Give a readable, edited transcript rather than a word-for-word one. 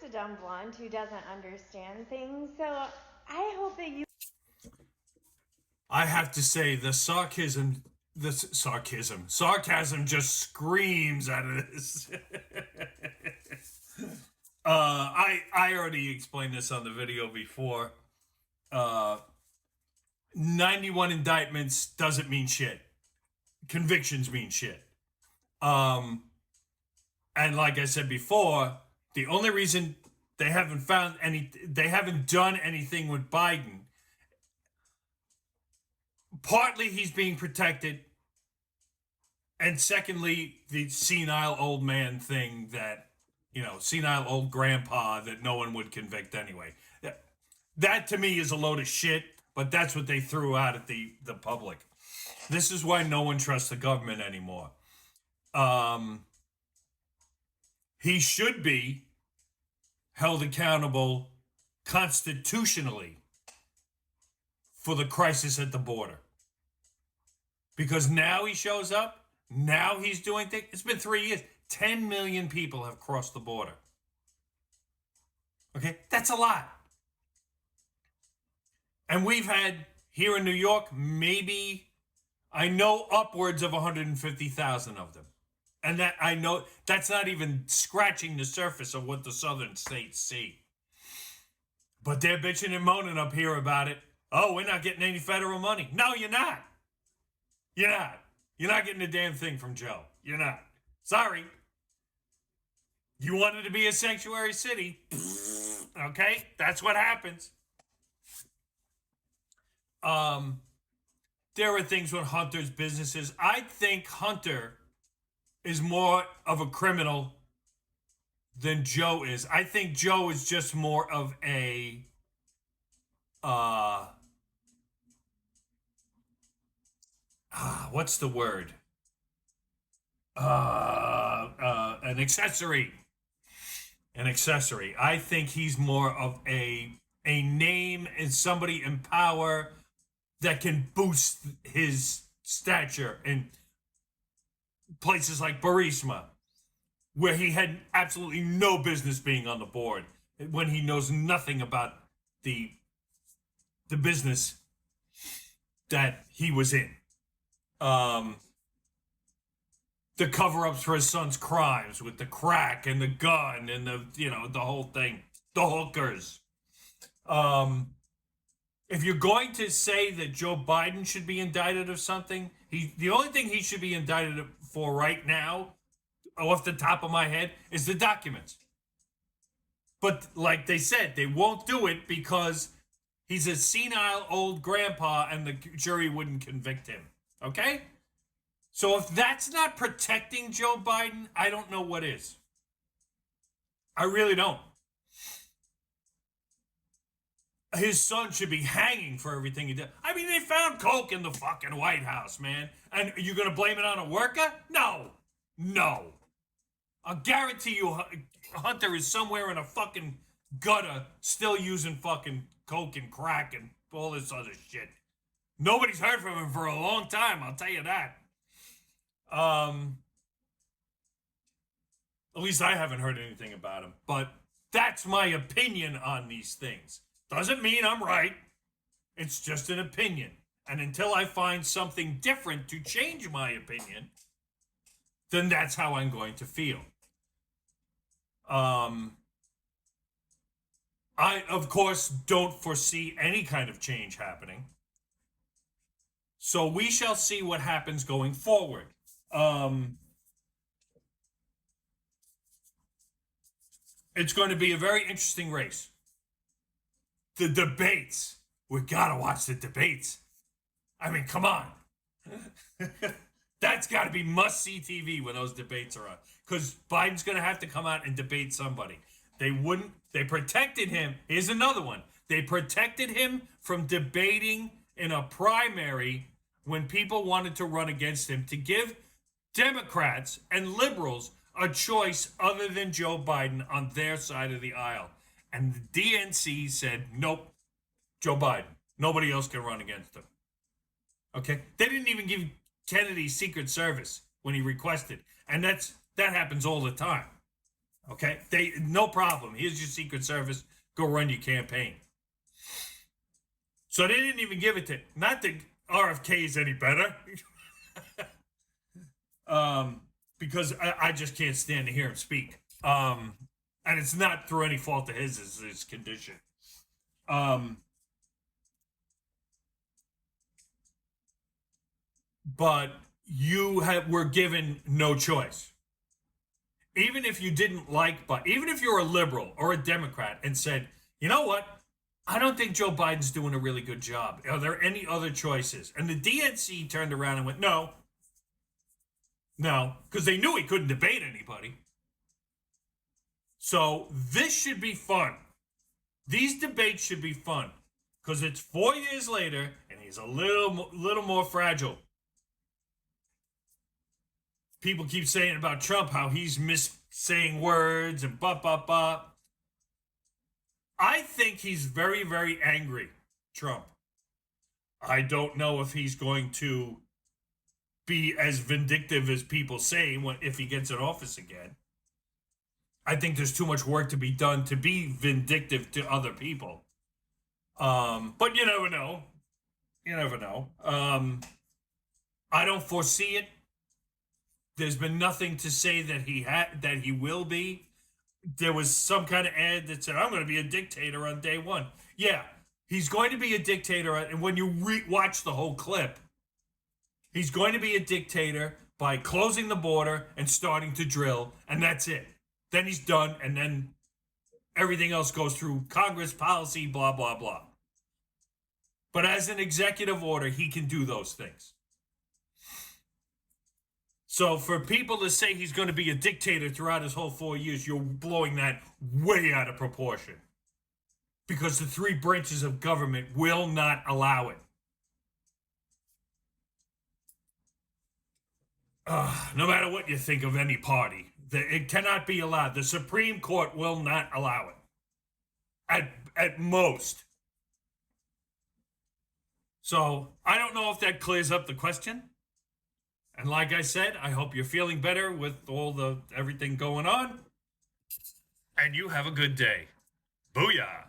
just a dumb blonde who doesn't understand things. So I hope that you. I have to say sarcasm just screams out of this. I already explained this on the video before. 91 indictments doesn't mean shit. Convictions mean shit. And like I said before, the only reason they haven't done anything with Biden, partly he's being protected, and secondly, the senile old man thing that, senile old grandpa that no one would convict anyway. That to me is a load of shit, but that's what they threw out at the public. This is why no one trusts the government anymore. He should be held accountable constitutionally for the crisis at the border. Because now he shows up, now he's doing things. It's been 3 years. 10 million people have crossed the border. Okay, that's a lot. And we've had, here in New York, maybe, I know upwards of 150,000 of them. And that I know that's not even scratching the surface of what the southern states see. But they're bitching and moaning up here about it. Oh, we're not getting any federal money. No, you're not. You're not. You're not getting a damn thing from Joe. You're not. Sorry. You wanted to be a sanctuary city. Okay? That's what happens. There are things with Hunter's businesses. I think Hunter is more of a criminal than Joe is. I think Joe is just more of a what's the word? An accessory. An accessory. I think he's more of a name and somebody in power that can boost his stature in places like Burisma, where he had absolutely no business being on the board when he knows nothing about the business that he was in. The cover-ups for his son's crimes with the crack and the gun and the whole thing, the hookers. If you're going to say that Joe Biden should be indicted of something, the only thing he should be indicted for right now, off the top of my head, is the documents. But like they said, they won't do it because he's a senile old grandpa and the jury wouldn't convict him. Okay? So if that's not protecting Joe Biden, I don't know what is. I really don't. His son should be hanging for everything he did. I mean, they found coke in the fucking White House, man. And you're going to blame it on a worker? No. No. I'll guarantee you Hunter is somewhere in a fucking gutter still using fucking coke and crack and all this other shit. Nobody's heard from him for a long time, I'll tell you that. At least I haven't heard anything about him. But that's my opinion on these things. Doesn't mean I'm right. It's just an opinion. And until I find something different to change my opinion, then that's how I'm going to feel. I, of course, don't foresee any kind of change happening. So we shall see what happens going forward. It's going to be a very interesting race. The debates. We gotta watch the debates. I mean, come on. That's got to be must-see TV when those debates are on. Because Biden's going to have to come out and debate somebody. They protected him. Here's another one. They protected him from debating in a primary when people wanted to run against him to give Democrats and liberals a choice other than Joe Biden on their side of the aisle. And the DNC said, nope, Joe Biden. Nobody else can run against him. Okay? They didn't even give Kennedy Secret Service when he requested. And that happens all the time. Okay, no problem. Here's your Secret Service. Go run your campaign. So they didn't even give it to. Not that RFK is any better, because I just can't stand to hear him speak. And it's not through any fault of his. It's his condition. But were given no choice. Even if you didn't like, but even if you're a liberal or a Democrat and said, you know what, I don't think Joe Biden's doing a really good job. Are there any other choices? And the DNC turned around and went, no, because they knew he couldn't debate anybody. So this should be fun. These debates should be fun because it's 4 years later and he's a little more fragile. People keep saying about Trump how he's saying words and blah. I think he's very, very angry, Trump. I don't know if he's going to be as vindictive as people say if he gets in office again. I think there's too much work to be done to be vindictive to other people. But you never know. I don't foresee it. There's been nothing to say that he will be. There was some kind of ad that said, I'm going to be a dictator on day one. Yeah, he's going to be a dictator. And when you watch the whole clip, he's going to be a dictator by closing the border and starting to drill. And that's it. Then he's done. And then everything else goes through Congress policy, blah, blah, blah. But as an executive order, he can do those things. So for people to say he's going to be a dictator throughout his whole 4 years, you're blowing that way out of proportion. Because the three branches of government will not allow it. No matter what you think of any party, it cannot be allowed. The Supreme Court will not allow it. At most. So I don't know if that clears up the question. And like I said, I hope you're feeling better with everything going on. And you have a good day. Booyah.